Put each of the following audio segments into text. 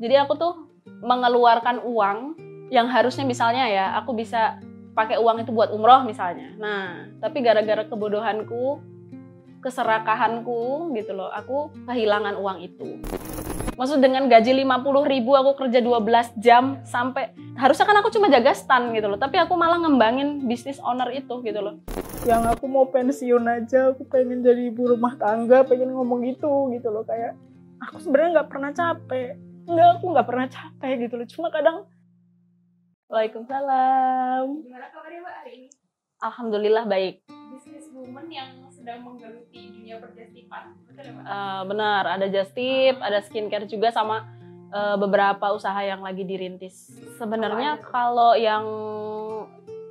Jadi aku tuh mengeluarkan uang yang harusnya misalnya ya aku bisa pakai uang itu buat umroh misalnya. Nah, tapi gara-gara kebodohanku, keserakahanku gitu loh, aku kehilangan uang itu. Maksud dengan gaji 50.000 aku kerja 12 jam sampai harusnya kan aku cuma jaga stand gitu loh, tapi aku malah ngembangin bisnis owner itu gitu loh. Yang aku mau pensiun aja, aku pengen jadi ibu rumah tangga, pengen ngomong gitu loh, kayak aku sebenarnya nggak pernah capek. Aku nggak pernah capek gitu loh, cuma kadang. Waalaikumsalam. Gimana kabarnya Mbak hari ini? Alhamdulillah baik. Businesswoman yang sedang menggeluti dunia perjastipan, betul ya Mbak? Benar, ada just tip, ada skincare juga sama beberapa usaha yang lagi dirintis. Sebenarnya kalau yang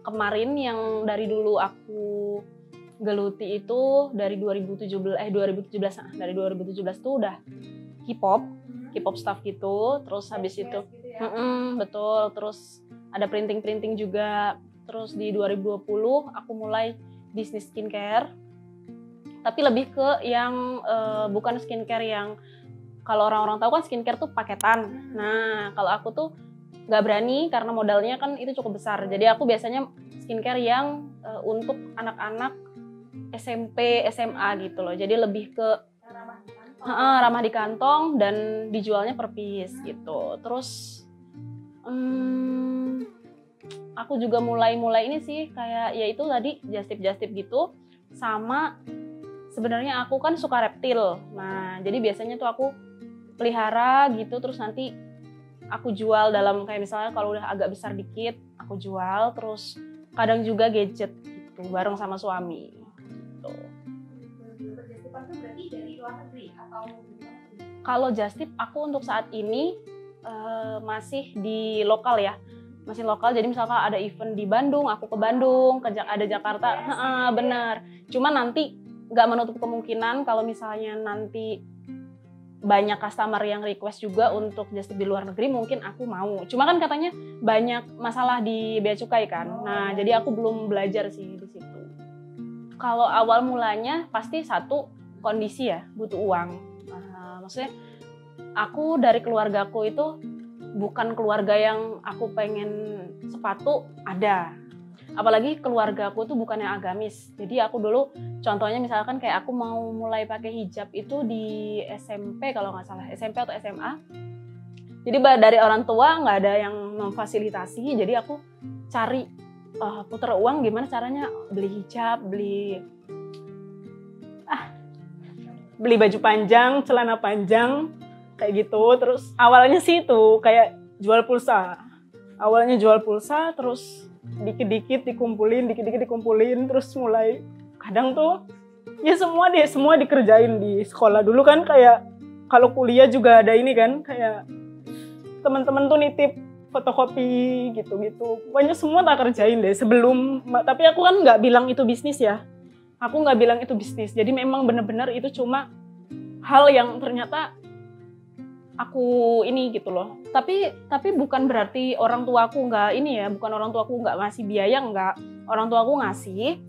kemarin yang dari dulu aku geluti itu dari 2017 dari 2017 tuh udah K-pop stuff gitu, terus habis itu gitu ya? betul, terus ada printing juga. Terus di 2020 aku mulai bisnis skincare, tapi lebih ke yang bukan skincare yang kalau orang-orang tahu kan skincare tuh paketan. Nah, kalau aku tuh nggak berani karena modalnya kan itu cukup besar. Jadi aku biasanya skincare yang untuk anak-anak SMP, SMA gitu loh. Jadi lebih ke ramah di kantong dan dijualnya per piece gitu. Terus aku juga mulai ini sih kayak ya itu tadi just tip gitu, sama sebenarnya aku kan suka reptil. Nah, jadi biasanya tuh aku pelihara gitu, terus nanti aku jual dalam kayak misalnya kalau udah agak besar dikit aku jual, terus kadang juga gadget gitu bareng sama suami gitu. Perjastipan itu berarti dari luar negeri atau gimana? Kalau just tip aku untuk saat ini masih di lokal ya. Masih lokal, jadi misalkan ada event di Bandung, aku ke Bandung, ada Jakarta, bener. Cuma nanti nggak menutup kemungkinan kalau misalnya nanti banyak customer yang request juga untuk just tip di luar negeri, mungkin aku mau. Cuma kan katanya banyak masalah di bea cukai kan, nah jadi aku belum belajar sih di situ. Kalau awal mulanya pasti satu kondisi ya, butuh uang. Maksudnya aku dari keluargaku itu bukan keluarga yang aku pengen sepatu ada. Apalagi keluarga aku tuh bukan yang agamis. Jadi aku dulu contohnya misalkan kayak aku mau mulai pakai hijab itu di SMP kalau nggak salah, SMP atau SMA. Jadi dari orang tua nggak ada yang memfasilitasi. Jadi aku cari putar uang gimana caranya beli hijab, beli baju panjang, celana panjang kayak gitu. Terus awalnya sih itu kayak jual pulsa. Awalnya jual pulsa, terus dikit-dikit dikumpulin, terus mulai kadang tuh ya semua dikerjain di sekolah. Dulu kan kayak kalau kuliah juga ada ini kan, kayak teman-teman tuh nitip fotokopi gitu-gitu. Pokoknya semua tak kerjain deh sebelum, tapi aku kan nggak bilang itu bisnis ya. Aku nggak bilang itu bisnis. Jadi memang benar-benar itu cuma hal yang ternyata aku ini gitu loh. Tapi bukan berarti orang tuaku nggak ini ya, bukan orang tuaku nggak ngasih biaya, nggak. Orang tuaku ngasih.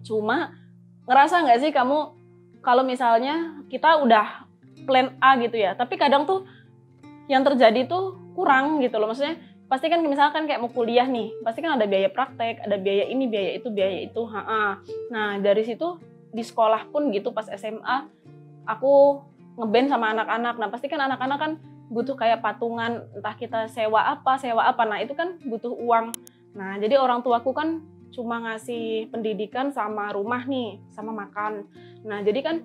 Cuma ngerasa nggak sih kamu kalau misalnya kita udah plan A gitu ya, tapi kadang tuh yang terjadi tuh kurang gitu loh. Maksudnya pasti kan misalkan kayak mau kuliah nih, pasti kan ada biaya praktek, ada biaya ini, biaya itu. Nah dari situ di sekolah pun gitu pas SMA aku ngeband sama anak-anak. Nah pasti kan anak-anak kan butuh kayak patungan, entah kita sewa apa. Nah itu kan butuh uang. Nah jadi orang tuaku kan cuma ngasih pendidikan sama rumah nih, sama makan. Nah jadi kan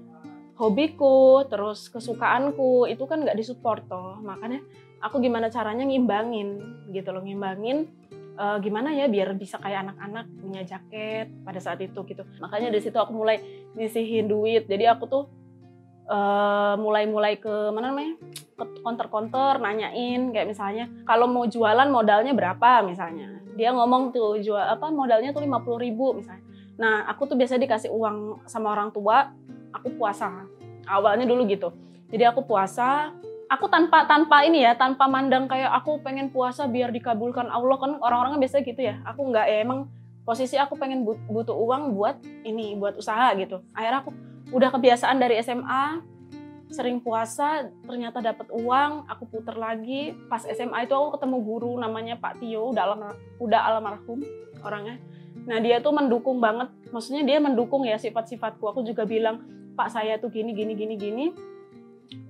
hobiku, terus kesukaanku itu kan nggak disupport toh. Makanya aku gimana caranya ngimbangin gitu loh, gimana ya biar bisa kayak anak-anak punya jaket pada saat itu gitu. Makanya dari situ aku mulai nyisihin duit. Jadi aku tuh mulai ke mana namanya, ke konter nanyain kayak misalnya kalau mau jualan modalnya berapa misalnya. Dia ngomong tuh jual apa modalnya tuh 50.000 misalnya. Nah aku tuh biasa dikasih uang sama orang tua, aku puasa. Awalnya dulu gitu. Jadi aku puasa, aku tanpa ini ya, tanpa mandang kayak aku pengen puasa biar dikabulkan Allah, kan orang-orang biasa gitu ya. Aku nggak ya, emang posisi aku pengen butuh uang buat usaha gitu. Akhirnya aku udah kebiasaan dari SMA, sering puasa, ternyata dapat uang, aku puter lagi. Pas SMA itu aku ketemu guru namanya Pak Tio, udah almarhum orangnya. Nah dia tuh mendukung banget, maksudnya dia mendukung ya sifat-sifatku. Aku juga bilang, Pak saya tuh gini.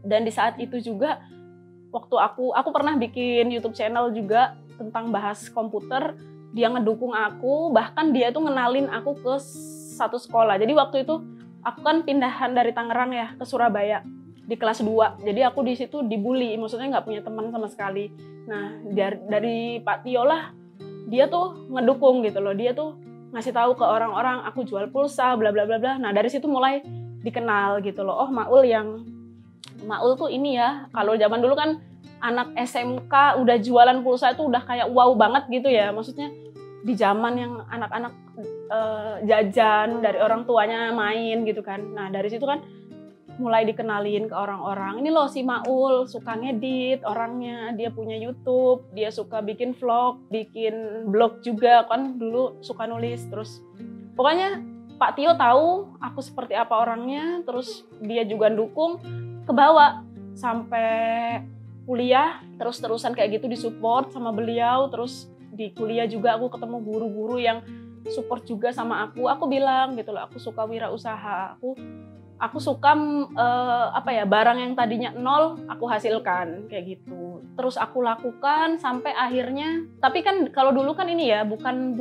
Dan di saat itu juga, waktu aku pernah bikin YouTube channel juga tentang bahas komputer, dia ngedukung aku, bahkan dia tuh ngenalin aku ke satu sekolah. Jadi waktu itu aku kan pindahan dari Tangerang ya ke Surabaya di kelas 2. Jadi aku di situ dibully, maksudnya nggak punya teman sama sekali. Nah, dari Pak Tio lah, dia tuh ngedukung gitu loh. Dia tuh ngasih tahu ke orang-orang aku jual pulsa, bla bla bla bla. Nah, dari situ mulai dikenal gitu loh. Oh, Maul tuh ini ya. Kalau zaman dulu kan anak SMK udah jualan pulsa itu udah kayak wow banget gitu ya. Maksudnya di zaman yang anak-anak jajan dari orang tuanya main gitu kan. Nah, dari situ kan mulai dikenalin ke orang-orang. Ini loh si Maul suka ngedit orangnya, dia punya YouTube, dia suka bikin vlog, bikin blog juga kan, dulu suka nulis. Terus pokoknya Pak Tio tahu aku seperti apa orangnya, terus dia juga dukung, kebawa sampai kuliah, terus-terusan kayak gitu disupport sama beliau. Terus di kuliah juga aku ketemu guru-guru yang support juga sama aku. Aku bilang gitu loh, aku suka wirausaha, aku suka barang yang tadinya nol aku hasilkan kayak gitu. Terus aku lakukan sampai akhirnya, tapi kan kalau dulu kan ini ya bukan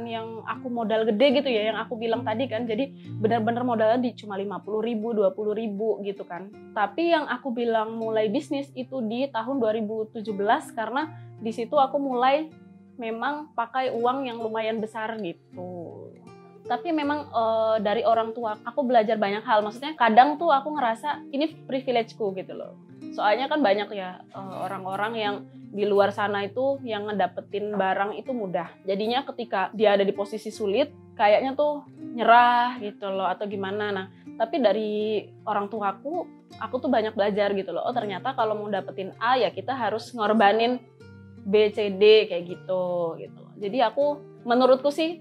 yang aku modal gede gitu ya, yang aku bilang tadi kan. Jadi benar-benar modalnya di cuma 50.000, 20.000 gitu kan. Tapi yang aku bilang mulai bisnis itu di tahun 2017, karena di situ aku mulai memang pakai uang yang lumayan besar gitu. Tapi memang dari orang tua aku belajar banyak hal. Maksudnya kadang tuh aku ngerasa ini privilege-ku gitu loh. Soalnya kan banyak ya orang-orang yang di luar sana itu yang ngedapetin barang itu mudah. Jadinya ketika dia ada di posisi sulit, kayaknya tuh nyerah gitu loh atau gimana. Nah, tapi dari orang tuaku, aku tuh banyak belajar gitu loh. Oh ternyata kalau mau dapetin A ya kita harus ngorbanin B, C, D kayak gitu. Jadi menurutku sih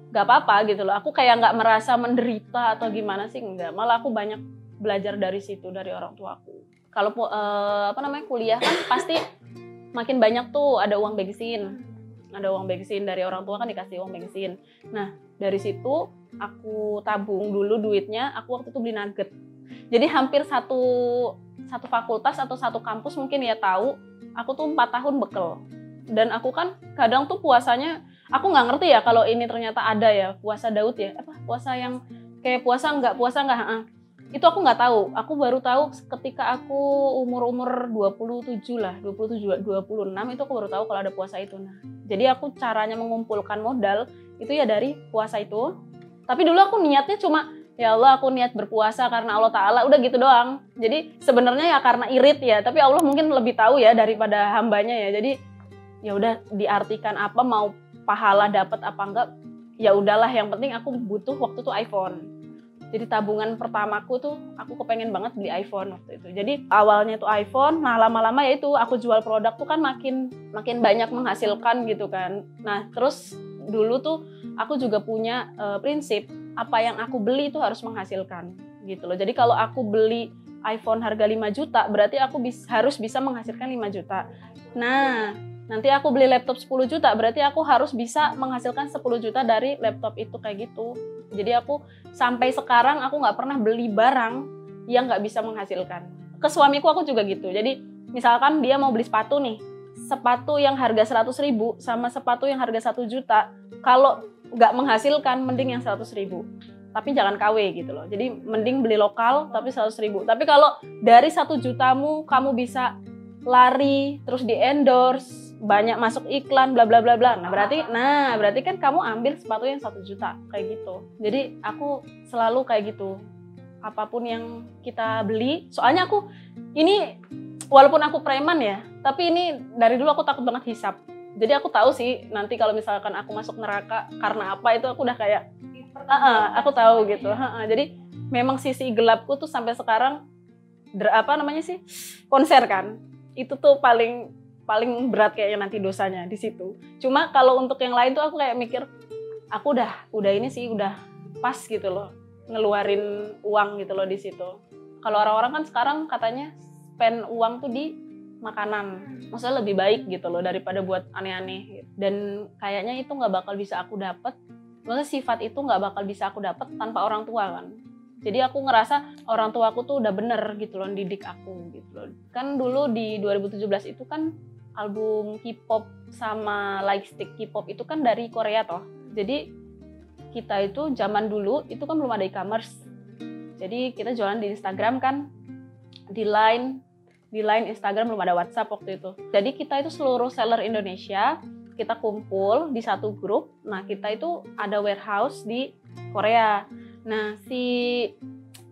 gak apa-apa gitu loh. Aku kayak gak merasa menderita atau gimana sih, enggak. Malah aku banyak belajar dari situ, dari orang tuaku. Kalau kuliah kan pasti makin banyak tuh ada uang bensin. Ada uang bensin dari orang tua kan dikasih uang bensin. Nah, dari situ aku tabung dulu duitnya, aku waktu itu beli nugget. Jadi hampir satu fakultas atau satu kampus mungkin ya tahu, aku tuh 4 tahun bekel. Dan aku kan kadang tuh puasanya, aku nggak ngerti ya kalau ini ternyata ada ya puasa Daud ya, puasa yang kayak puasa enggak. Itu aku nggak tahu. Aku baru tahu ketika aku umur 26 itu aku baru tahu kalau ada puasa itu. Nah, jadi aku caranya mengumpulkan modal itu ya dari puasa itu. Tapi dulu aku niatnya cuma ya Allah aku niat berpuasa karena Allah Ta'ala, udah gitu doang. Jadi sebenarnya ya karena irit ya, tapi Allah mungkin lebih tahu ya daripada hambanya ya. Jadi ya udah diartikan apa, mau pahala dapat apa enggak, ya udahlah, yang penting aku butuh waktu itu iPhone. Jadi tabungan pertamaku tuh aku kepengen banget beli iPhone waktu itu. Jadi awalnya tuh iPhone, nah lama-lama ya itu aku jual produk tuh kan makin banyak menghasilkan gitu kan. Nah terus dulu tuh aku juga punya prinsip apa yang aku beli itu harus menghasilkan gitu loh. Jadi kalau aku beli iPhone harga 5 juta berarti aku harus bisa menghasilkan 5 juta. Nah, nanti aku beli laptop 10 juta berarti aku harus bisa menghasilkan 10 juta dari laptop itu kayak gitu. Jadi aku sampai sekarang aku nggak pernah beli barang yang nggak bisa menghasilkan. Ke suamiku aku juga gitu. Jadi misalkan dia mau beli sepatu nih, sepatu yang harga 100.000 sama sepatu yang harga 1 juta, kalau nggak menghasilkan mending yang 100.000. Tapi jangan KW gitu loh. Jadi mending beli lokal tapi 100.000. Tapi kalau dari 1 jutamu kamu bisa lari terus di endorse, banyak masuk iklan bla bla bla bla. Nah, berarti kan kamu ambil sepatu yang 1 juta kayak gitu. Jadi aku selalu kayak gitu. Apapun yang kita beli, soalnya aku ini walaupun aku preman ya, tapi ini dari dulu aku takut banget hisap. Jadi aku tahu sih nanti kalau misalkan aku masuk neraka karena apa itu aku udah kayak aku tahu gitu. Jadi memang sisi gelapku tuh sampai sekarang konser kan. Itu tuh paling berat kayaknya nanti dosanya di situ. Cuma kalau untuk yang lain tuh aku kayak mikir aku udah ini sih udah pas gitu loh, ngeluarin uang gitu loh di situ. Kalau orang-orang kan sekarang katanya spend uang tuh di makanan, maksudnya lebih baik gitu loh daripada buat aneh-aneh gitu. Dan kayaknya itu nggak bakal bisa aku dapet, maksudnya sifat itu nggak bakal bisa aku dapet tanpa orang tua kan. Jadi aku ngerasa orang tua aku tuh udah bener gitu loh didik aku gitu loh. Kan dulu di 2017 itu kan album K-pop sama Lightstick K-pop itu kan dari Korea toh. Jadi kita itu zaman dulu itu kan belum ada e-commerce. Jadi kita jualan di Instagram kan, di Line Instagram, belum ada WhatsApp waktu itu. Jadi kita itu seluruh seller Indonesia, kita kumpul di satu grup. Nah kita itu ada warehouse di Korea. Nah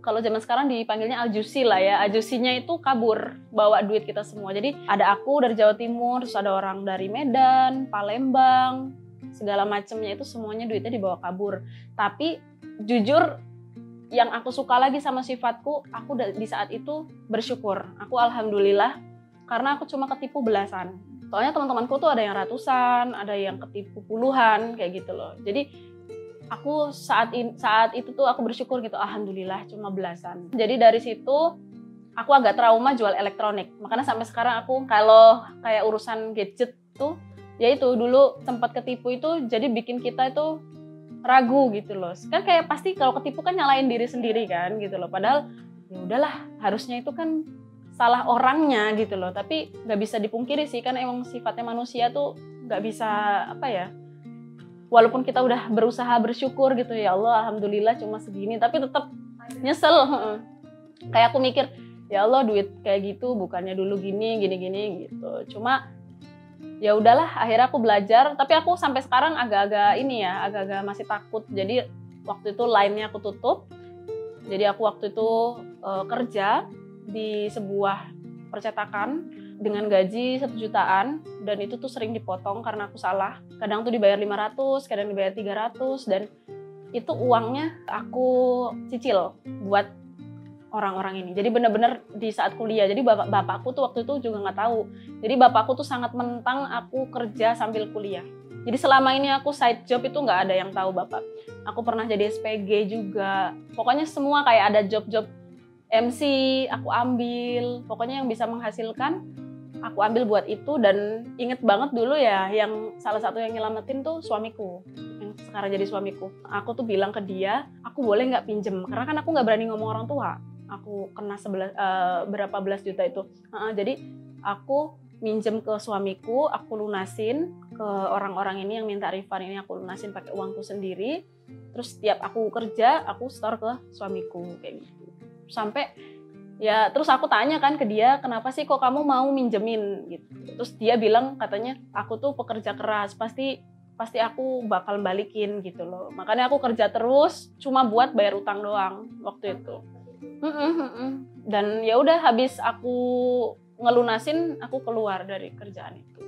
kalau zaman sekarang dipanggilnya Aljusi lah ya, Aljusinya itu kabur bawa duit kita semua. Jadi ada aku dari Jawa Timur, terus ada orang dari Medan, Palembang, segala macamnya itu semuanya duitnya dibawa kabur. Tapi jujur yang aku suka lagi sama sifatku, aku di saat itu bersyukur. Aku alhamdulillah karena aku cuma ketipu belasan. Soalnya teman-temanku tuh ada yang ratusan, ada yang ketipu puluhan kayak gitu loh. Jadi aku saat itu tuh aku bersyukur gitu, alhamdulillah cuma belasan. Jadi dari situ aku agak trauma jual elektronik. Makanya sampai sekarang aku kalau kayak urusan gadget tuh, ya itu dulu tempat ketipu itu jadi bikin kita itu ragu gitu loh. Kan kayak pasti kalau ketipu kan nyalain diri sendiri kan gitu loh. Padahal ya udahlah, harusnya itu kan salah orangnya gitu loh. Tapi nggak bisa dipungkiri sih, kan emang sifatnya manusia tuh nggak bisa apa ya. Walaupun kita udah berusaha bersyukur gitu, ya Allah alhamdulillah cuma segini, tapi tetap nyesel. Kayak aku mikir, ya Allah duit kayak gitu bukannya dulu gini gitu. Cuma ya udahlah, akhirnya aku belajar. Tapi aku sampai sekarang agak-agak masih takut. Jadi waktu itu line-nya aku tutup. Jadi aku waktu itu kerja di sebuah percetakan dengan gaji 1 jutaan, dan itu tuh sering dipotong karena aku salah. Kadang tuh dibayar 500, kadang dibayar 300, dan itu uangnya aku cicil buat orang-orang ini. Jadi benar-benar di saat kuliah. Jadi bapakku tuh waktu itu juga nggak tahu. Jadi bapakku tuh sangat menentang aku kerja sambil kuliah. Jadi selama ini aku side job itu nggak ada yang tahu bapak. Aku pernah jadi SPG juga. Pokoknya semua kayak ada job-job MC aku ambil. Pokoknya yang bisa menghasilkan aku ambil buat itu. Dan inget banget dulu ya, yang salah satu yang nyelamatin tuh suamiku, yang sekarang jadi suamiku. Aku tuh bilang ke dia, aku boleh nggak pinjem? Karena kan aku nggak berani ngomong orang tua. Aku kena berapa belas juta itu. Jadi aku minjem ke suamiku, aku lunasin ke orang-orang ini yang minta refund ini, aku lunasin pakai uangku sendiri. Terus setiap aku kerja, aku store ke suamiku kayak gitu. Sampai ya terus aku tanya kan ke dia, kenapa sih kok kamu mau minjemin gitu. Terus dia bilang katanya aku tuh pekerja keras, pasti aku bakal balikin gitu loh. Makanya aku kerja terus cuma buat bayar utang doang waktu itu. Dan ya udah, habis aku ngelunasin, aku keluar dari kerjaan itu.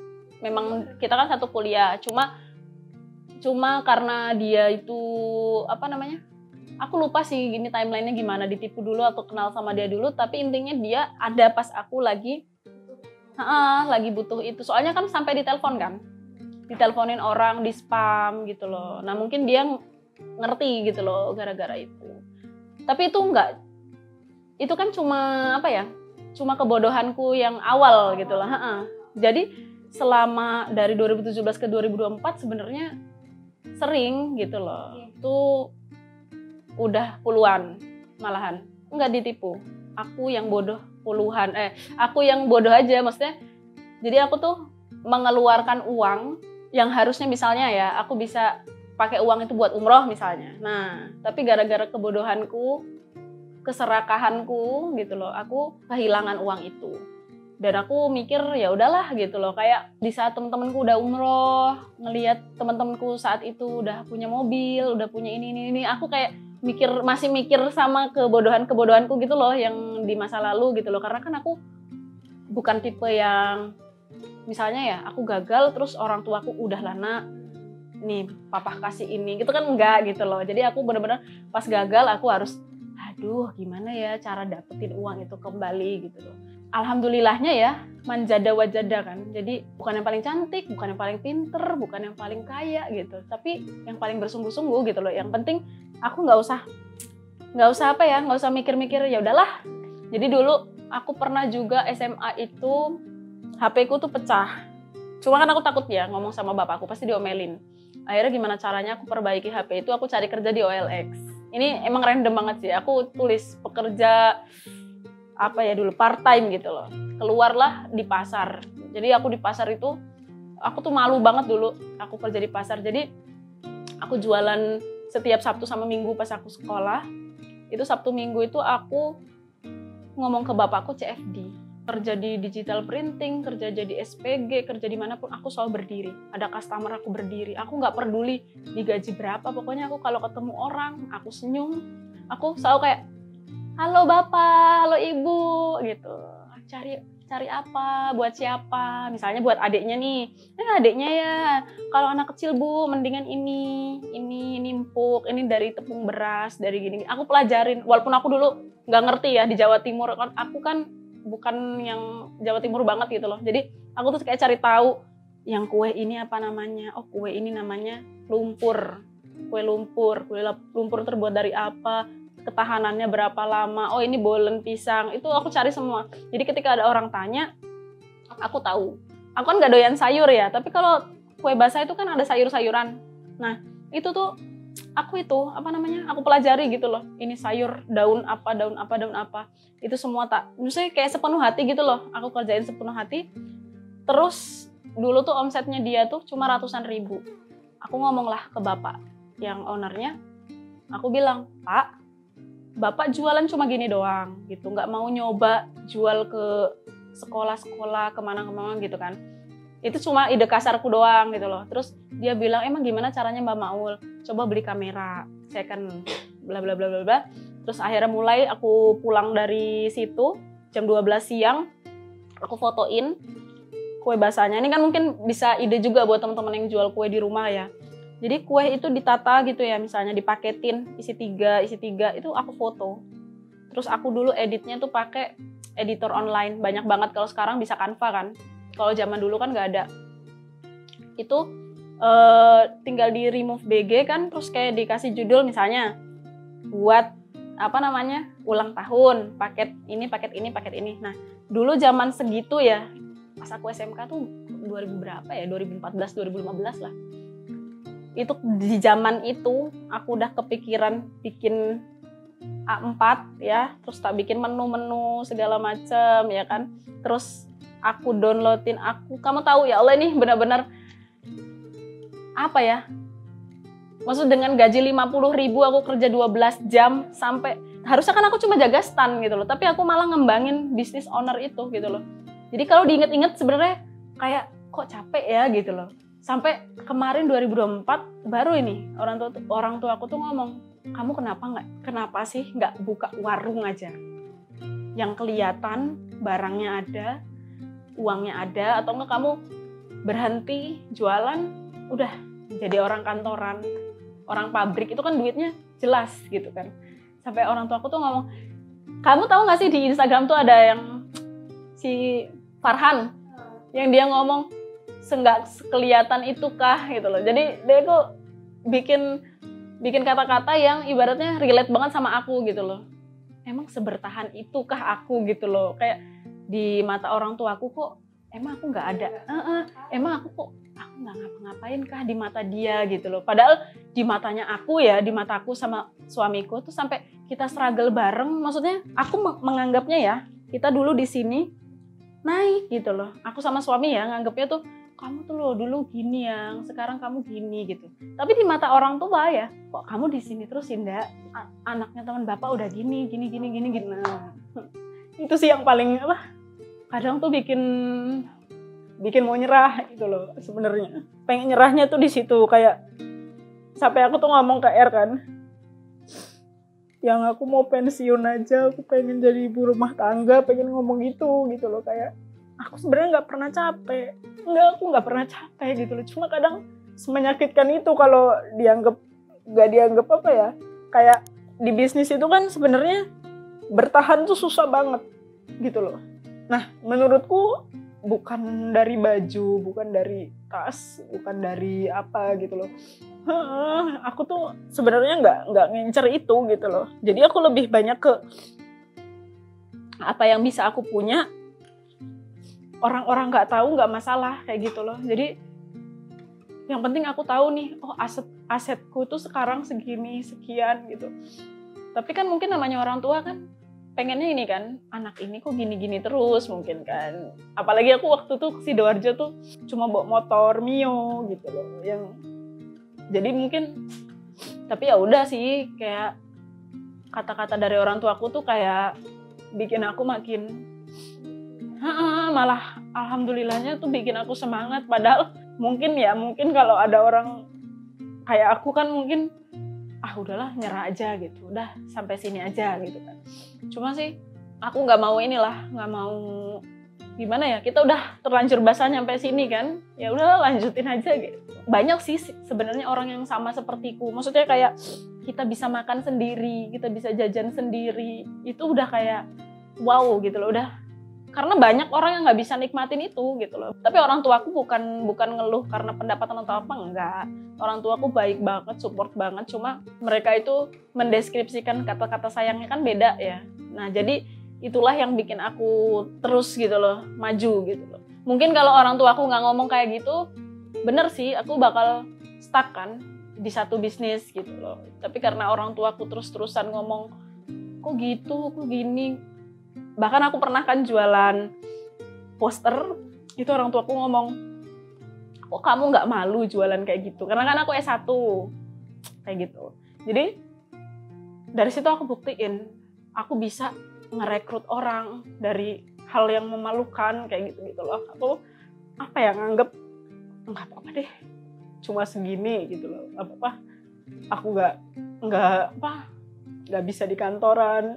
Memang kita kan satu kuliah, cuma karena dia itu aku lupa sih gini timelinenya gimana, ditipu dulu atau kenal sama dia dulu, tapi intinya dia ada pas aku lagi butuh itu. Soalnya kan sampai ditelepon kan, diteleponin orang, di spam gitu loh. Nah mungkin dia ngerti gitu loh gara-gara itu. Tapi itu enggak, itu kan cuma cuma kebodohanku yang awal gitu loh. Jadi selama dari 2017 ke 2024 sebenarnya sering gitu loh. Itu udah puluhan malahan. Enggak ditipu. Aku yang bodoh puluhan. Aku yang bodoh aja maksudnya. Jadi aku tuh mengeluarkan uang yang harusnya misalnya ya aku bisa pakai uang itu buat umroh misalnya. Nah, tapi gara-gara kebodohanku, keserakahanku gitu loh, aku kehilangan uang itu. Dan aku mikir ya udahlah gitu loh, kayak di saat temen-temenku udah umroh, ngelihat temen-temenku saat itu udah punya mobil, udah punya ini, aku kayak masih mikir sama kebodohanku gitu loh yang di masa lalu gitu loh. Karena kan aku bukan tipe yang misalnya ya aku gagal terus orang tuaku udah lana nih papa kasih ini gitu kan, enggak gitu loh. Jadi aku benar-benar pas gagal aku harus aduh gimana ya cara dapetin uang itu kembali gitu loh. Alhamdulillahnya ya manjada wajada kan. Jadi bukan yang paling cantik, bukan yang paling pinter, bukan yang paling kaya gitu, tapi yang paling bersungguh-sungguh gitu loh. Yang penting aku nggak usah mikir-mikir, ya udahlah Jadi dulu aku pernah juga SMA itu HP ku tuh pecah. Cuma kan aku takut ya ngomong sama bapakku, pasti diomelin. Akhirnya gimana caranya aku perbaiki HP itu, aku cari kerja di OLX. Ini emang random banget sih, aku tulis pekerja apa ya dulu, part time gitu loh. Keluarlah di pasar. Jadi aku di pasar itu, aku tuh malu banget dulu aku kerja di pasar. Jadi aku jualan setiap Sabtu sama Minggu pas aku sekolah. Itu Sabtu Minggu itu aku ngomong ke bapakku CFD. Kerja di digital printing, kerja jadi SPG, kerja dimanapun aku selalu berdiri. Ada customer aku berdiri. Aku nggak peduli digaji berapa. Pokoknya aku kalau ketemu orang, aku senyum. Aku selalu kayak, halo bapak, halo ibu, gitu. Cari apa, buat siapa? Misalnya buat adiknya nih. Adiknya ya, kalau anak kecil bu, mendingan ini empuk, ini dari tepung beras, dari gini. Aku pelajarin, walaupun aku dulu nggak ngerti ya di Jawa Timur. Aku kan bukan yang Jawa Timur banget gitu loh. Jadi aku tuh kayak cari tahu yang kue ini apa namanya. Oh, kue ini namanya lumpur. Kue lumpur terbuat dari apa? Ketahanannya berapa lama? Oh, ini bolen pisang. Itu aku cari semua. Jadi ketika ada orang tanya, aku tahu. Aku kan gak doyan sayur ya, tapi kalau kue basah itu kan ada sayur-sayuran. Nah, itu tuh aku pelajari gitu loh. Ini sayur, daun apa. Itu semua maksudnya kayak sepenuh hati gitu loh. Aku kerjain sepenuh hati. Terus dulu tuh omsetnya dia tuh cuma ratusan ribu. Aku ngomong lah ke bapak yang ownernya. Aku bilang, Pak, bapak jualan cuma gini doang gitu. Nggak mau nyoba jual ke sekolah-sekolah, kemana-kemana gitu kan. Itu cuma ide kasarku doang gitu loh. Terus dia bilang, emang gimana caranya Mbak Maul? Coba beli kamera, second, bla bla bla bla bla. Terus akhirnya mulai aku pulang dari situ, jam 12 siang, aku fotoin kue basahnya. Ini kan mungkin bisa ide juga buat teman-teman yang jual kue di rumah ya. Jadi kue itu ditata gitu ya, misalnya dipaketin, isi tiga, itu aku foto. Terus aku dulu editnya tuh pakai editor online, banyak banget. Kalau sekarang bisa Canva kan. Kalau zaman dulu kan nggak ada. Itu tinggal di remove BG kan, terus kayak dikasih judul misalnya buat ulang tahun, paket ini. Nah, dulu zaman segitu ya, pas aku SMK tuh 2000 berapa ya, 2014, 2015 lah. Itu di zaman itu aku udah kepikiran bikin A4 ya, terus tak bikin menu-menu segala macem ya kan. Terus aku downloadin, kamu tahu ya Allah ini benar-benar apa ya? Maksud dengan gaji 50.000 aku kerja 12 jam sampai harusnya kan aku cuma jaga stand gitu loh, tapi aku malah ngembangin bisnis owner itu gitu loh. Jadi kalau diinget-inget sebenarnya kayak kok capek ya gitu loh. Sampai kemarin 2024 baru ini orang tua aku tuh ngomong, kamu kenapa sih nggak buka warung aja yang kelihatan barangnya ada, uangnya ada, atau enggak kamu berhenti jualan udah jadi orang kantoran, orang pabrik. Itu kan duitnya jelas gitu kan. Sampai orang tua aku tuh ngomong, kamu tahu nggak sih di Instagram tuh ada yang si Farhan yang dia ngomong senggak kelihatan itu kah gitu loh. Jadi dia tuh bikin kata-kata yang ibaratnya relate banget sama aku gitu loh. Emang sebertahan itu kah aku gitu loh. Kayak di mata orang tua aku kok emang aku nggak ada. Emang aku nggak ngapa-ngapain kah di mata dia gitu loh. Padahal di matanya aku ya, di mataku sama suamiku tuh sampai kita struggle bareng. Maksudnya aku menganggapnya ya, kita dulu di sini naik gitu loh. Aku sama suami ya nganggapnya tuh, kamu tuh loh dulu gini yang sekarang kamu gini gitu. Tapi di mata orang tua ya, kok kamu di sini terus Indah, anaknya teman bapak udah gini. Nah, itu sih yang paling kadang tuh bikin mau nyerah gitu loh sebenarnya. Pengen nyerahnya tuh di situ, kayak sampai aku tuh ngomong ke R kan, yang aku mau pensiun aja, aku pengen jadi ibu rumah tangga, pengen ngomong gitu loh. Kayak aku sebenarnya nggak pernah capek. Aku nggak pernah capek gitu loh. Cuma kadang semenyakitkan itu kalau nggak dianggap apa ya. Kayak di bisnis itu kan sebenarnya bertahan tuh susah banget gitu loh. Nah, menurutku bukan dari baju, bukan dari tas, bukan dari apa gitu loh. Aku tuh sebenarnya nggak ngincer itu gitu loh. Jadi aku lebih banyak ke apa yang bisa aku punya orang-orang nggak tahu nggak masalah kayak gitu loh. Jadi yang penting aku tahu nih, oh asetku tuh sekarang segini sekian gitu. Tapi kan mungkin namanya orang tua kan pengennya ini kan, anak ini kok gini-gini terus mungkin kan. Apalagi aku waktu tuh ke Sidoarjo tuh cuma bawa motor Mio gitu loh. Jadi mungkin, tapi ya udah sih, kayak kata-kata dari orang tuaku tuh kayak bikin aku makin malah alhamdulillahnya tuh bikin aku semangat. Padahal mungkin kalau ada orang kayak aku kan mungkin udahlah nyerah aja gitu, udah sampai sini aja gitu kan. Cuma sih aku nggak mau gimana ya, kita udah terlanjur basah nyampe sini kan, ya udah lanjutin aja gitu. Banyak sih sebenarnya orang yang sama sepertiku, maksudnya kayak kita bisa makan sendiri, kita bisa jajan sendiri, itu udah kayak wow gitu loh, udah. Karena banyak orang yang nggak bisa nikmatin itu gitu loh. Tapi orang tuaku bukan ngeluh karena pendapatan atau apa, enggak. Orang tuaku baik banget, support banget. Cuma mereka itu mendeskripsikan kata-kata sayangnya kan beda ya. Nah jadi itulah yang bikin aku terus gitu loh, maju gitu loh. Mungkin kalau orang tuaku nggak ngomong kayak gitu, bener sih aku bakal stuck kan di satu bisnis gitu loh. Tapi karena orang tuaku terus-terusan ngomong, kok gitu, kok gini. Bahkan aku pernah kan jualan poster, itu orang tuaku ngomong, kok kamu nggak malu jualan kayak gitu? Karena kan aku S1, kayak gitu. Jadi dari situ aku buktiin, aku bisa ngerekrut orang dari hal yang memalukan kayak gitu loh. Aku nganggep nggak apa-apa deh, cuma segini gitu loh, nggak apa-apa. Aku nggak bisa di kantoran,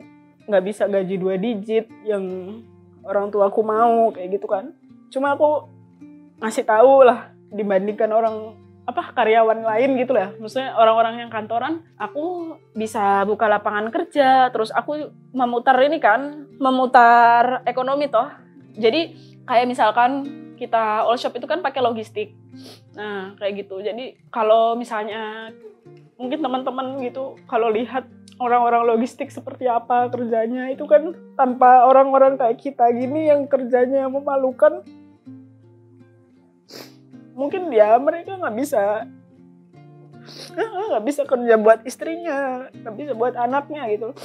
nggak bisa gaji 2 digit yang orang tua aku mau kayak gitu kan. Cuma aku ngasih tahu lah, dibandingkan orang karyawan lain gitu lah. Maksudnya orang-orang yang kantoran, aku bisa buka lapangan kerja, terus aku memutar ekonomi toh. Jadi kayak misalkan kita all shop itu kan pakai logistik. Nah, kayak gitu. Jadi kalau misalnya mungkin teman-teman gitu kalau lihat orang-orang logistik seperti apa kerjanya, itu kan tanpa orang-orang kayak kita gini yang kerjanya memalukan, mungkin mereka nggak bisa kerja buat istrinya, nggak bisa buat anaknya gitu.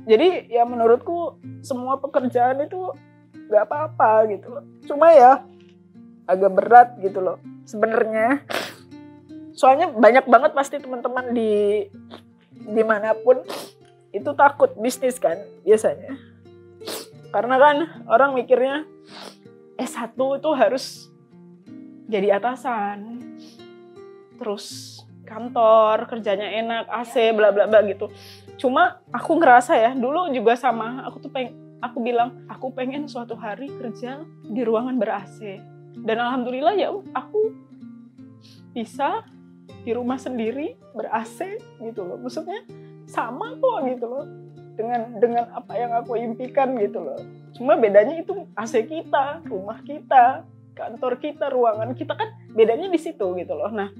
Jadi ya menurutku semua pekerjaan itu nggak apa-apa gitu loh. Cuma ya agak berat gitu loh sebenarnya. Soalnya banyak banget pasti teman-teman dimanapun itu takut bisnis kan biasanya. Karena kan orang mikirnya S1 itu harus jadi atasan, terus kantor, kerjanya enak, AC, bla bla bla gitu. Cuma aku ngerasa ya, dulu juga sama, aku bilang aku pengen suatu hari kerja di ruangan ber-AC. Dan alhamdulillah ya aku bisa di rumah sendiri ber-AC gitu loh. Maksudnya sama kok gitu loh dengan apa yang aku impikan gitu loh. Cuma bedanya itu AC kita, rumah kita, kantor kita, ruangan kita kan bedanya di situ gitu loh. Nah,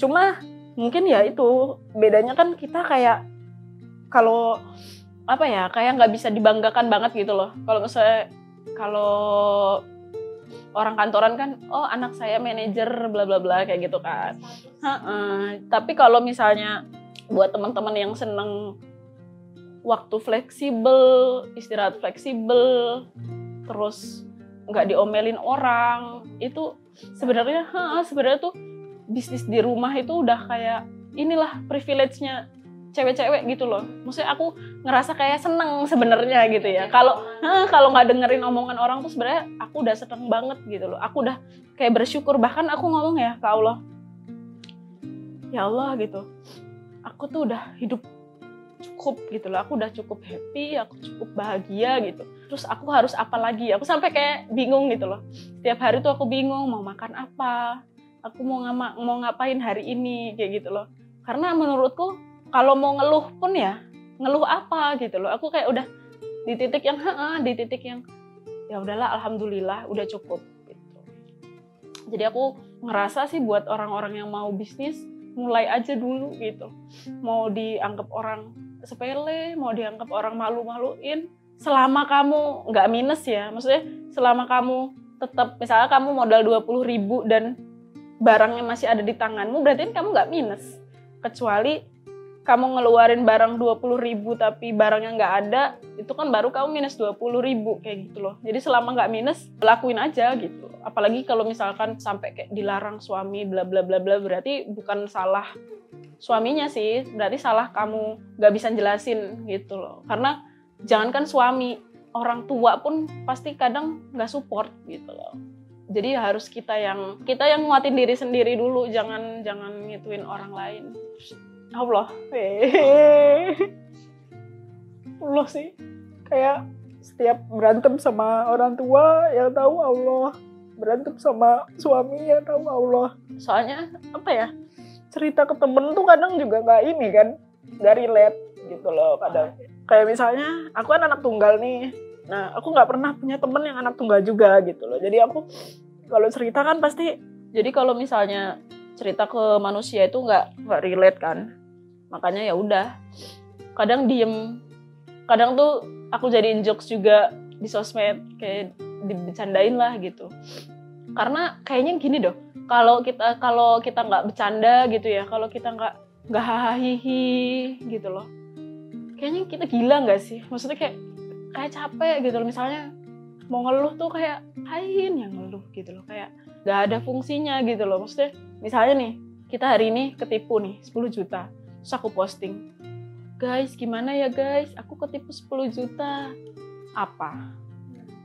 cuma mungkin ya itu bedanya kan kita kayak kayak nggak bisa dibanggakan banget gitu loh. Kalau orang kantoran kan, oh anak saya manajer bla bla bla kayak gitu kan. Tapi kalau misalnya buat teman-teman yang seneng waktu fleksibel, istirahat fleksibel, terus nggak diomelin orang, itu sebenarnya tuh bisnis di rumah itu udah kayak inilah privilege-nya cewek-cewek gitu loh. Maksudnya aku ngerasa kayak seneng sebenarnya gitu ya. Kalau nggak dengerin omongan orang tuh sebenarnya aku udah seneng banget gitu loh. Aku udah kayak bersyukur, bahkan aku ngomong ya ke Allah, ya Allah gitu, aku tuh udah hidup cukup gitu loh. Aku udah cukup happy, aku cukup bahagia gitu. Terus aku harus apa lagi? Aku sampai kayak bingung gitu loh. Setiap hari tuh aku bingung mau makan apa, aku mau ngapain hari ini kayak gitu loh. Karena menurutku kalau mau ngeluh pun ya, ngeluh apa gitu loh. Aku kayak udah di titik yang ya udahlah, alhamdulillah udah cukup gitu. Jadi aku ngerasa sih buat orang-orang yang mau bisnis, mulai aja dulu gitu. Mau dianggap orang sepele, mau dianggap orang malu-maluin, selama kamu nggak minus ya, maksudnya selama kamu tetap, misalnya kamu modal 20.000 dan barangnya masih ada di tanganmu, berarti kamu nggak minus. Kecuali kamu ngeluarin barang 20.000 tapi barangnya nggak ada, itu kan baru kamu minus 20.000 kayak gitu loh. Jadi selama nggak minus, lakuin aja gitu. Apalagi kalau misalkan sampai kayak dilarang suami bla bla bla bla, berarti bukan salah suaminya sih, berarti salah kamu nggak bisa jelasin gitu loh. Karena jangankan suami, orang tua pun pasti kadang nggak support gitu loh. Jadi harus kita yang nguatin diri sendiri dulu, jangan ngituin orang lain. Allah, Allah sih, kayak setiap berantem sama orang tua yang tahu Allah, berantem sama suami yang tahu Allah. Soalnya apa ya? Cerita ke temen tuh kadang juga nggak ini kan, nggak relate gitu loh kadang. Kayak misalnya aku kan anak tunggal nih, nah aku nggak pernah punya temen yang anak tunggal juga gitu loh. Jadi aku kalau cerita kan pasti, jadi kalau misalnya cerita ke manusia itu nggak relate kan, makanya ya udah. Kadang diem, kadang tuh aku jadiin jokes juga di sosmed, kayak dibecandain lah gitu. Karena kayaknya gini doh, kalau kita nggak bercanda gitu ya, kalau kita nggak hahihi gitu loh, kayaknya kita gila nggak sih? Maksudnya kayak capek gitu loh. Misalnya mau ngeluh tuh kayak hain yang ngeluh gitu loh, kayak nggak ada fungsinya gitu loh. Maksudnya misalnya nih, kita hari ini ketipu nih 10 juta, terus aku posting, guys gimana ya guys, aku ketipu 10 juta, apa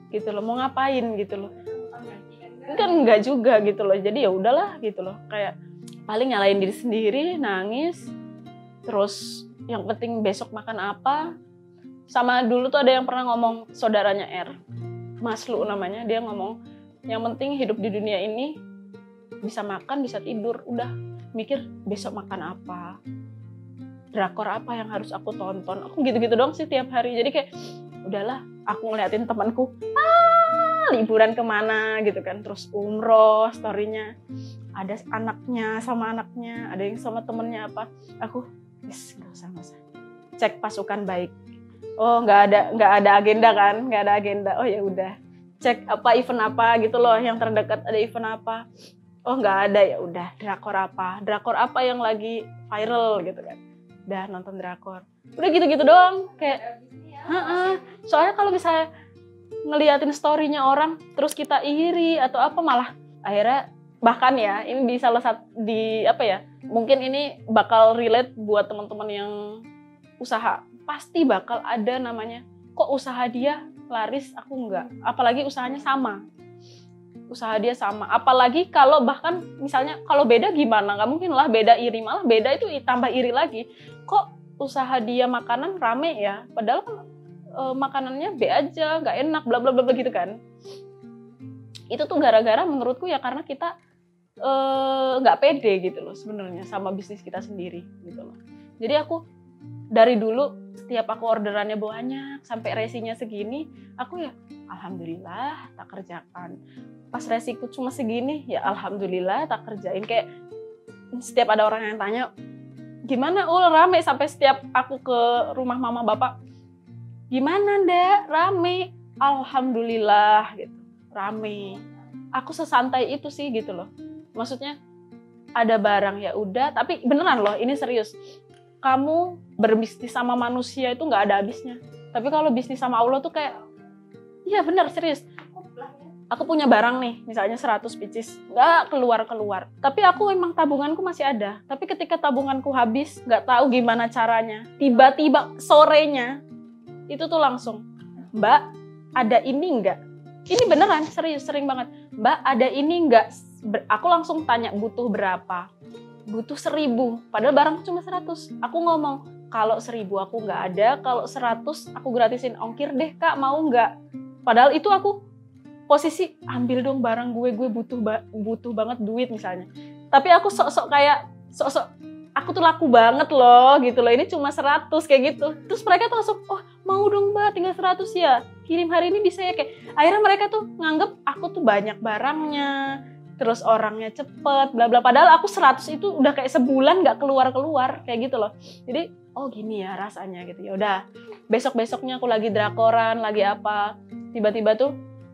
gitu loh, mau ngapain gitu loh, kan enggak juga gitu loh. Jadi ya udahlah gitu loh, kayak paling nyalain diri sendiri, nangis, terus yang penting besok makan apa. Sama dulu tuh ada yang pernah ngomong, saudaranya R, Mas Lu namanya, dia ngomong, yang penting hidup di dunia ini bisa makan, bisa tidur, udah mikir besok makan apa, drakor apa yang harus aku tonton. Aku gitu-gitu dong sih tiap hari. Jadi kayak udahlah, aku ngeliatin temanku liburan kemana gitu kan, terus umroh, storynya ada anaknya sama anaknya, ada yang sama temennya apa, aku nggak usah cek pasukan baik. Oh nggak ada agenda kan, nggak ada agenda. Oh ya udah, cek apa event apa gitu loh, yang terdekat ada event apa. Oh nggak ada, ya udah drakor apa yang lagi viral gitu kan, udah nonton drakor. Udah gitu-gitu doang, kayak soalnya kalau misalnya ngeliatin story-nya orang terus kita iri atau apa, malah akhirnya bahkan ya, ini di salah satu di apa ya, mungkin ini bakal relate buat teman-teman yang usaha, pasti bakal ada namanya, kok usaha dia laris aku enggak, apalagi usahanya sama, usaha dia sama, apalagi kalau bahkan misalnya kalau beda gimana, nggak mungkin lah beda iri, malah beda itu tambah iri lagi, kok usaha dia makanan rame ya, padahal kan makanannya B aja, nggak enak, bla bla bla gitu kan. Itu tuh gara-gara menurutku ya karena kita nggak pede gitu loh sebenarnya sama bisnis kita sendiri gitu loh. Jadi aku dari dulu setiap aku orderannya banyak sampai resinya segini, aku ya alhamdulillah tak kerjakan. Pas resiku cuma segini, ya alhamdulillah tak kerjain. Kayak setiap ada orang yang tanya, gimana rame, sampai setiap aku ke rumah mama bapak, gimana ndak, rame, alhamdulillah gitu, rame. Aku sesantai itu sih gitu loh. Maksudnya ada barang ya udah, tapi beneran loh, ini serius. Kamu berbisnis sama manusia itu nggak ada habisnya. Tapi kalau bisnis sama Allah tuh kayak, iya bener serius. Aku punya barang nih, misalnya 100 pieces, nggak keluar. Tapi aku emang tabunganku masih ada. Tapi ketika tabunganku habis, nggak tahu gimana caranya. Tiba-tiba sorenya, itu tuh langsung, Mbak, ada ini nggak? Ini beneran, serius, sering banget. Mbak, ada ini nggak? Aku langsung tanya, butuh berapa? Butuh 1.000, padahal barang cuma 100. Aku ngomong, kalau 1.000 aku nggak ada, kalau 100 aku gratisin ongkir deh kak, mau nggak? Padahal itu aku posisi, ambil dong barang gue butuh banget duit misalnya. Tapi aku sok-sok aku tuh laku banget loh gitu loh, ini cuma 100 kayak gitu. Terus mereka tuh langsung, oh mau dong mbak, tinggal 100 ya, kirim hari ini bisa ya, kayak akhirnya mereka tuh nganggep aku tuh banyak barangnya, terus orangnya cepet, bla bla. Padahal aku 100 itu udah kayak sebulan nggak keluar kayak gitu loh. Jadi oh gini ya rasanya gitu. Ya udah, besok-besoknya aku lagi drakoran, lagi apa, tiba-tiba tuh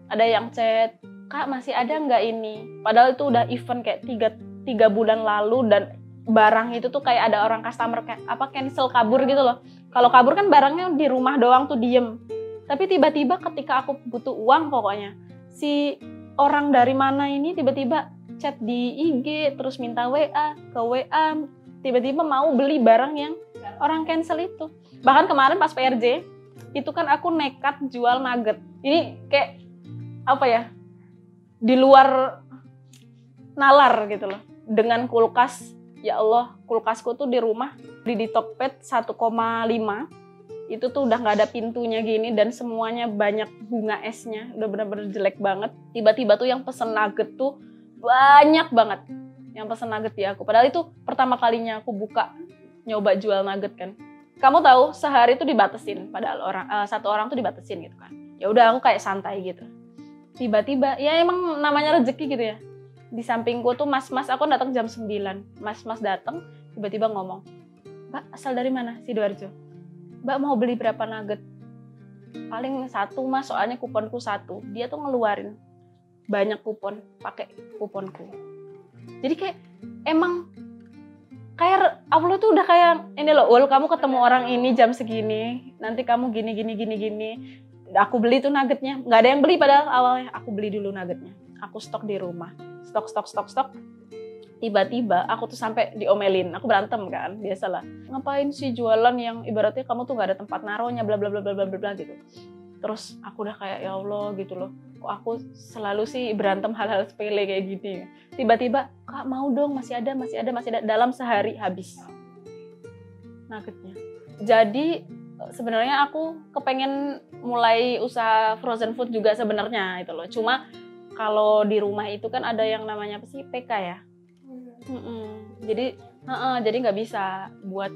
ada yang chat, Kak masih ada nggak ini? Padahal itu udah event kayak 3 bulan lalu dan barang itu tuh kayak ada orang customer cancel kabur gitu loh. Kalau kabur kan barangnya di rumah doang tuh diem. Tapi tiba-tiba ketika aku butuh uang pokoknya, si orang dari mana ini tiba-tiba chat di IG, terus minta WA ke WA, tiba-tiba mau beli barang yang orang cancel itu. Bahkan kemarin pas PRJ, itu kan aku nekat jual nugget. Ini kayak apa ya, di luar nalar gitu loh. Dengan kulkas, ya Allah, kulkasku tuh di rumah di Tokped 1,5, itu tuh udah nggak ada pintunya gini dan semuanya banyak bunga esnya, udah bener-bener jelek banget. Tiba-tiba tuh yang pesen nugget tuh banyak banget yang pesen nugget di aku. Padahal itu pertama kalinya aku buka nyoba jual nugget kan. Kamu tahu sehari tuh dibatasin, padahal satu orang tuh dibatasin gitu kan. Ya udah aku kayak santai gitu. Tiba-tiba ya emang namanya rezeki gitu ya. Di sampingku tuh mas-mas, aku datang jam 9. Mas-mas datang tiba-tiba ngomong, Mbak asal dari mana? Sidoarjo. Mbak mau beli berapa nugget? Paling 1 mas, soalnya kuponku 1. Dia tuh ngeluarin banyak kupon, pakai kuponku. Jadi kayak emang kayak Allah tuh udah kayak ini loh, Ul kamu ketemu orang ini jam segini, nanti kamu gini. Aku beli tuh nuggetnya, nggak ada yang beli padahal awalnya. Aku beli dulu nuggetnya, aku stok di rumah, stok. Tiba-tiba aku tuh sampai diomelin, aku berantem kan, biasalah. Ngapain sih jualan yang ibaratnya kamu tuh nggak ada tempat naruhnya, bla bla bla bla bla bla gitu. Terus aku udah kayak ya Allah gitu loh, kok aku selalu sih berantem hal-hal sepele kayak gini. Tiba-tiba, Kak mau dong, masih ada. Dalam sehari habis nuggetnya. Jadi sebenarnya aku kepengen mulai usaha frozen food juga sebenarnya itu loh. Cuma kalau di rumah itu kan ada yang namanya apa sih, PK ya. Jadi nggak bisa buat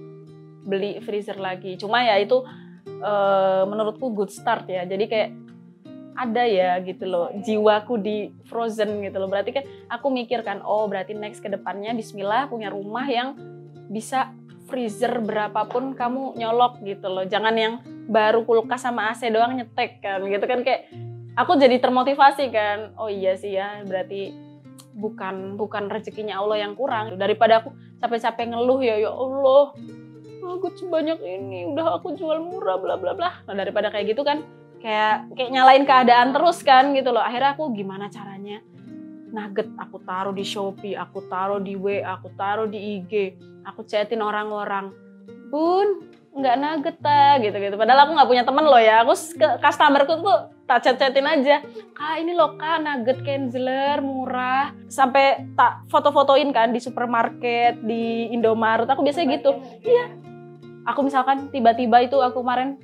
beli freezer lagi. Cuma ya itu menurutku good start ya. Jadi kayak ada ya gitu loh jiwaku di frozen gitu loh. Berarti kan aku mikir kan, oh berarti next ke depannya bismillah punya rumah yang bisa freezer berapapun kamu nyolok gitu loh. Jangan yang baru kulkas sama AC doang nyetek kan gitu kan, kayak aku jadi termotivasi kan. Oh iya sih ya, berarti bukan rezekinya Allah yang kurang. Daripada aku capek-capek ngeluh ya Allah, aku sebanyak ini udah aku jual murah bla bla bla. Nah daripada kayak gitu kan, kayak nyalain keadaan terus kan gitu loh. Akhirnya aku gimana caranya nugget aku taruh di Shopee, aku taruh di WA, aku taruh di IG, aku chatin orang-orang, Bun nggak nugget gitu. Padahal aku nggak punya temen loh ya. Aku ke customerku tuh tak chat-chatin aja, Kak ini loh Kak nugget Kenzler murah. Sampai tak foto-fotoin kan di supermarket, di Indomaret. Aku biasanya gitu. Iya. Aku misalkan tiba-tiba itu aku kemarin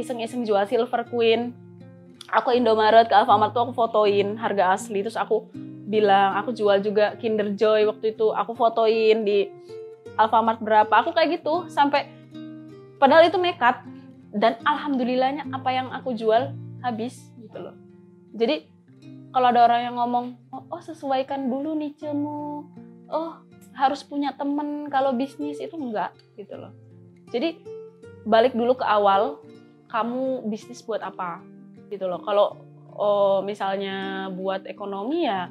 iseng-iseng jual Silver Queen. Aku Indomaret ke Alfamart tuh aku fotoin harga asli. Terus aku bilang aku jual juga Kinder Joy waktu itu. Aku fotoin di Alfamart berapa. Aku kayak gitu sampai padahal itu nekat, dan alhamdulillahnya apa yang aku jual habis gitu loh. Jadi kalau ada orang yang ngomong, oh sesuaikan dulu nichemu, oh harus punya temen kalau bisnis, itu enggak gitu loh. Jadi balik dulu ke awal, kamu bisnis buat apa gitu loh. Kalau misalnya buat ekonomi ya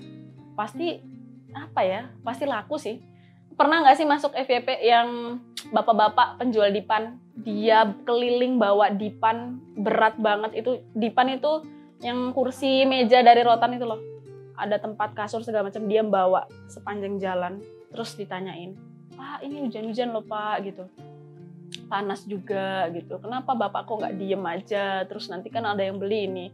pasti apa ya, pasti laku sih. Pernah nggak sih masuk FYP yang bapak-bapak penjual dipan? Dia keliling bawa dipan berat banget. Itu dipan itu yang kursi meja dari rotan itu loh. Ada tempat kasur segala macam, dia bawa sepanjang jalan. Terus ditanyain, Pak ini hujan-hujan loh Pak gitu. Panas juga gitu. Kenapa bapak kok nggak diem aja? Terus nanti kan ada yang beli ini.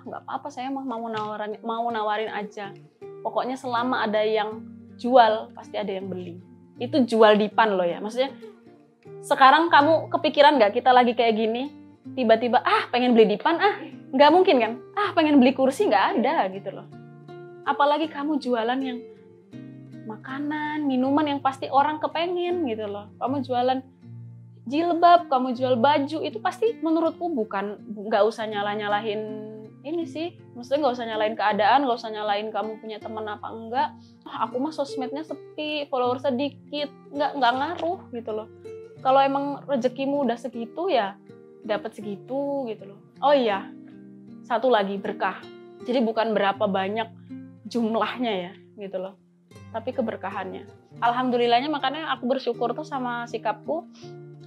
Nggak apa-apa, saya mah mau nawarin aja. Pokoknya selama ada yang jual pasti ada yang beli. Itu jual dipan loh ya. Maksudnya sekarang kamu kepikiran nggak kita lagi kayak gini, tiba-tiba pengen beli dipan, nggak mungkin kan? Pengen beli kursi, nggak ada gitu loh. Apalagi kamu jualan yang makanan, minuman yang pasti orang kepengen gitu loh. Kamu jualan jilbab, kamu jual baju, itu pasti menurutku nggak usah nyalahin ini sih. Maksudnya nggak usah nyalain keadaan, nggak usah nyalain kamu punya teman apa enggak. Aku mah sosmednya sepi, follower sedikit, nggak ngaruh gitu loh. kalau emang rezekimu udah segitu ya dapat segitu gitu loh. Oh iya, satu lagi berkah. Jadi bukan berapa banyak jumlahnya ya gitu loh, tapi keberkahannya. Alhamdulillahnya makanya aku bersyukur tuh sama sikapku.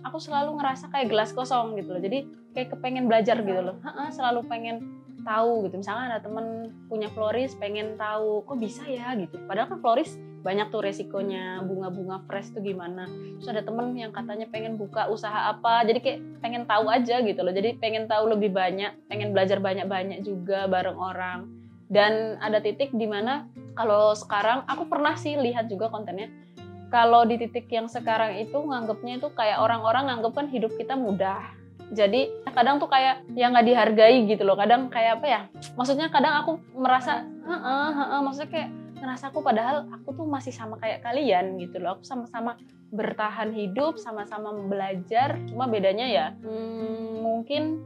Aku selalu ngerasa kayak gelas kosong gitu loh. Jadi kayak kepengen belajar gitu loh. Selalu pengen tahu gitu. Misalnya ada temen punya florist, pengen tahu kok bisa ya gitu. Padahal kan florist banyak tuh resikonya, bunga-bunga fresh tuh gimana. Terus ada temen yang katanya pengen buka usaha apa. Jadi kayak pengen tahu aja gitu loh. Jadi pengen tahu lebih banyak, pengen belajar banyak-banyak juga bareng orang. Dan ada titik dimana kalau sekarang aku pernah sih lihat juga kontennya. Kalau di titik yang sekarang itu nganggapnya itu kayak orang-orang nganggap kan hidup kita mudah. Jadi kadang tuh kayak yang nggak dihargai gitu loh. Kadang kayak apa ya? Maksudnya kadang aku merasa, maksudnya kayak ngerasa aku padahal aku tuh masih sama kayak kalian gitu loh. Aku sama-sama bertahan hidup, sama-sama belajar. Cuma bedanya ya mungkin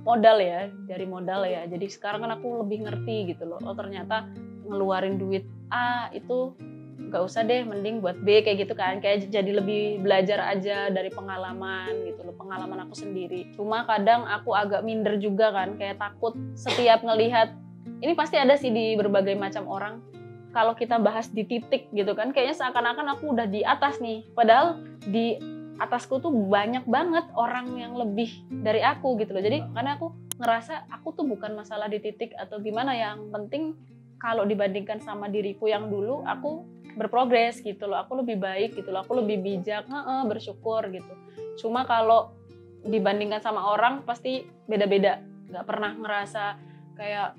modal ya, dari modal ya. Jadi sekarang kan aku lebih ngerti gitu loh. Oh ternyata ngeluarin duit A itu gak usah deh, mending buat B kayak gitu kan. Kayak jadi lebih belajar aja dari pengalaman gitu loh, pengalaman aku sendiri. Cuma kadang aku agak minder juga kan, kayak takut setiap ngelihat, ini pasti ada sih di berbagai macam orang, kalau kita bahas di titik gitu kan, kayaknya seakan-akan aku udah di atas nih. Padahal di atasku tuh banyak banget orang yang lebih dari aku gitu loh. Jadi karena aku ngerasa aku tuh bukan masalah di titik atau gimana, yang penting kalau dibandingkan sama diriku yang dulu, aku berprogres gitu loh, aku lebih baik gitu loh, aku lebih bijak, bersyukur gitu. Cuma kalau dibandingkan sama orang pasti beda-beda, nggak pernah ngerasa kayak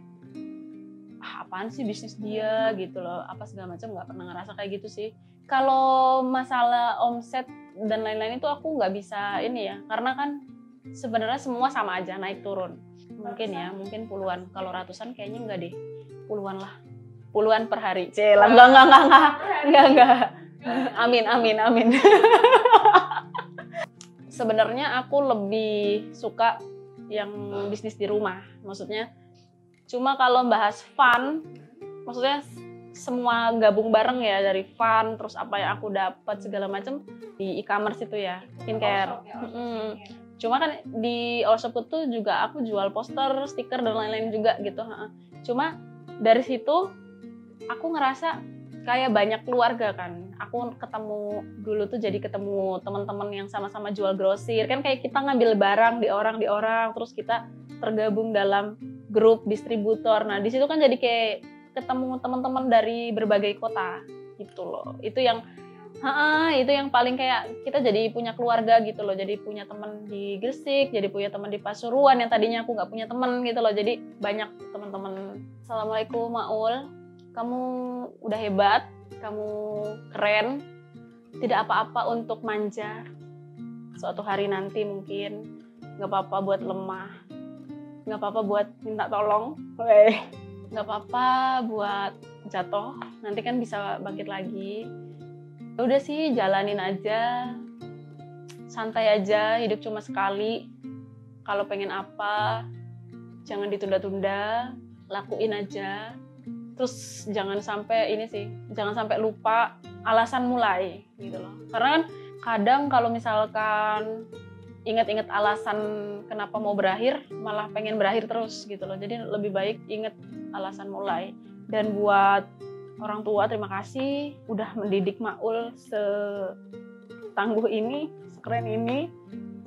apaan sih bisnis dia gitu loh, apa segala macam, nggak pernah ngerasa kayak gitu sih. Kalau masalah omset dan lain-lain itu aku nggak bisa ini ya, karena kan sebenarnya semua sama aja, naik turun. Mungkin ya, mungkin puluhan, kalau ratusan kayaknya enggak deh, puluhan lah. Puluhan per hari. Cela, enggak. Amin. Sebenarnya aku lebih suka yang bisnis di rumah. Maksudnya, cuma kalau bahas fun, maksudnya semua gabung bareng ya, dari fun, terus apa yang aku dapat segala macam di e-commerce itu ya, skincare. Cuma kan di Allshop itu juga aku jual poster, stiker dan lain-lain juga gitu. Cuma dari situ aku ngerasa kayak banyak keluarga kan. Aku ketemu dulu tuh, jadi ketemu teman-teman yang sama-sama jual grosir. Kan kayak kita ngambil barang di orang, terus kita tergabung dalam grup distributor. Nah, di situ kan jadi kayak ketemu teman-teman dari berbagai kota gitu loh. Itu yang paling kayak kita jadi punya keluarga gitu loh. Jadi punya teman di Gresik, jadi punya teman di Pasuruan yang tadinya aku nggak punya teman gitu loh. Jadi banyak teman-teman. Assalamualaikum Maul. Kamu udah hebat, kamu keren, tidak apa-apa untuk manja. Suatu hari nanti mungkin nggak apa-apa buat lemah, nggak apa-apa buat minta tolong, nggak apa-apa buat jatuh, nanti kan bisa bangkit lagi. Udah sih, jalanin aja, santai aja, hidup cuma sekali. Kalau pengen apa, jangan ditunda-tunda, lakuin aja. Terus jangan sampai jangan sampai lupa alasan mulai gitu loh. Karena kan kadang kalau misalkan ingat-ingat alasan kenapa mau berakhir, malah pengen berakhir terus gitu loh. Jadi lebih baik ingat alasan mulai. Dan buat orang tua, terima kasih udah mendidik Maul setangguh ini, sekeren ini.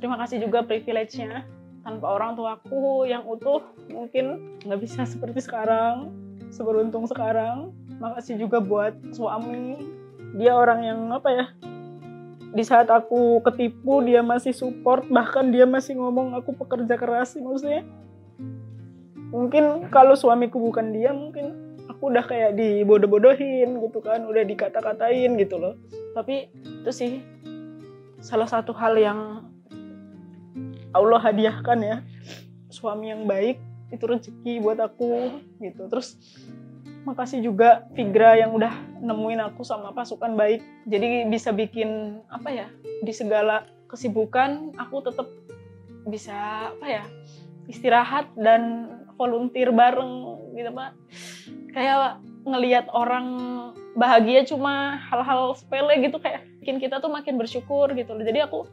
Terima kasih juga privilege-nya. Tanpa orang tuaku yang utuh, mungkin nggak bisa seperti sekarang, seberuntung sekarang. Makasih juga buat suami. Dia orang yang di saat aku ketipu, dia masih support. Bahkan dia masih ngomong aku pekerja keras sih, maksudnya. Mungkin kalau suamiku bukan dia, mungkin aku udah kayak dibodoh-bodohin gitu kan, udah dikata-katain gitu loh. Tapi itu sih salah satu hal yang Allah hadiahkan ya, suami yang baik, itu rezeki buat aku gitu. Terus makasih juga Figra yang udah nemuin aku sama pasukan baik. Jadi bisa bikin di segala kesibukan aku tetap bisa istirahat dan volunteer bareng gitu Pak. Kayak ngelihat orang bahagia cuma hal-hal sepele gitu, kayak bikin kita tuh makin bersyukur gitu loh. Jadi aku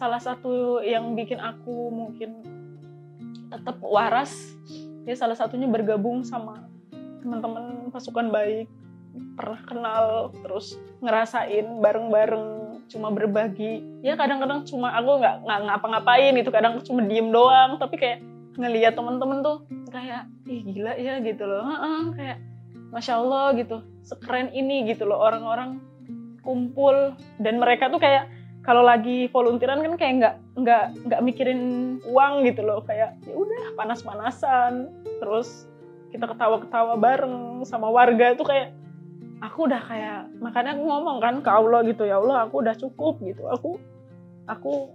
salah satu yang bikin aku mungkin tetap waras ya salah satunya bergabung sama teman-teman pasukan baik, pernah kenal, terus ngerasain bareng-bareng, cuma berbagi. Ya kadang-kadang cuma aku nggak ngapa-ngapain gitu, kadang cuma diem doang, tapi kayak ngelihat teman-teman tuh kayak ih gila ya gitu loh, kayak masya Allah gitu, sekeren ini gitu loh orang-orang kumpul. Dan mereka tuh kayak kalau lagi volunteeran kan kayak nggak mikirin uang gitu loh, kayak ya udah panas-panasan, terus kita ketawa-ketawa bareng sama warga tuh kayak aku udah kayak, makanya aku ngomong kan ke Allah gitu, ya Allah aku udah cukup gitu, aku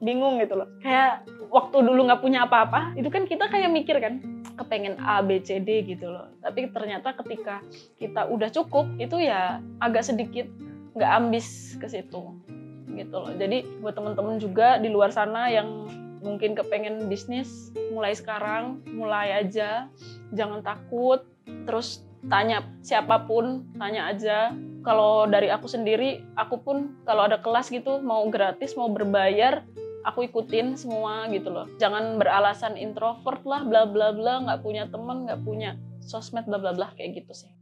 bingung gitu loh. Kayak waktu dulu nggak punya apa-apa itu kan kita kayak mikir kan kepengen A, B, C, D gitu loh, tapi ternyata ketika kita udah cukup itu ya agak sedikit nggak ambis ke situ gitu loh. Jadi buat teman-teman juga di luar sana yang mungkin kepengen bisnis, mulai sekarang, mulai aja, jangan takut, terus tanya siapapun, tanya aja. Kalau dari aku sendiri, aku pun kalau ada kelas gitu, mau gratis, mau berbayar, aku ikutin semua gitu loh. Jangan beralasan introvert lah, bla bla bla, nggak punya teman, nggak punya sosmed, bla bla bla, kayak gitu sih.